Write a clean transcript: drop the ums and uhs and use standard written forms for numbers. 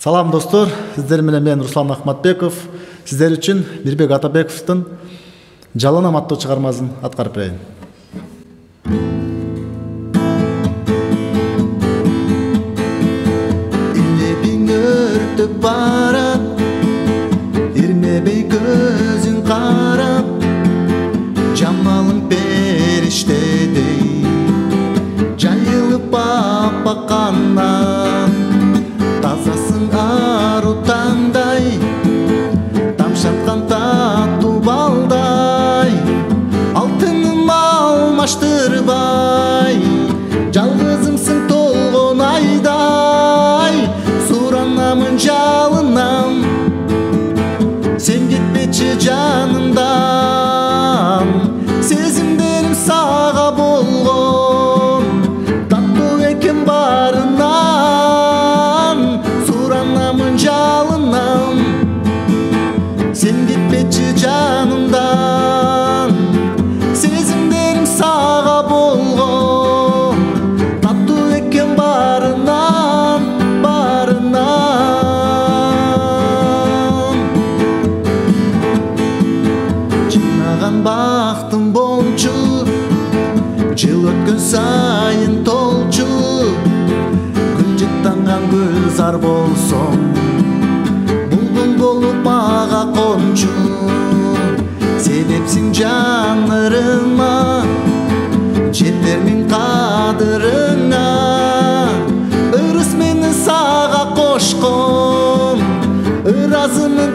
Салам достор, сиздер менен мен Руслан Ахматбеков. Сиздер үчүн Мирбек Атабековдун Жаланам аттуу чыгармасын аткарып берейин. Илебиң өртөп барат, ирмебей көзүң карап, жамалың периштедей жайылып аппаккандан, тазасың ару таңдай, тамшаткан таттуу балдай, алтыным алмаштырбай, жалгызыңсың толгон айдай, суранамын жалынам, сен кетпечи жанымдан, сезимдерим сага болгон, таттуу экен барынан, суранамын жалынам, сен кетпечи жанымдан, сезимдерим сага болгон, таттуу экен барынан. Жыйнаган бактым болчу, жыл өткөн сайын толчу, гүлжыттанган гүлзар болсом, булбул болуп мага кончу, себепсиң жанырыма, жетермин кадырыңа, ырыс мени сага кошкон, ыраазымын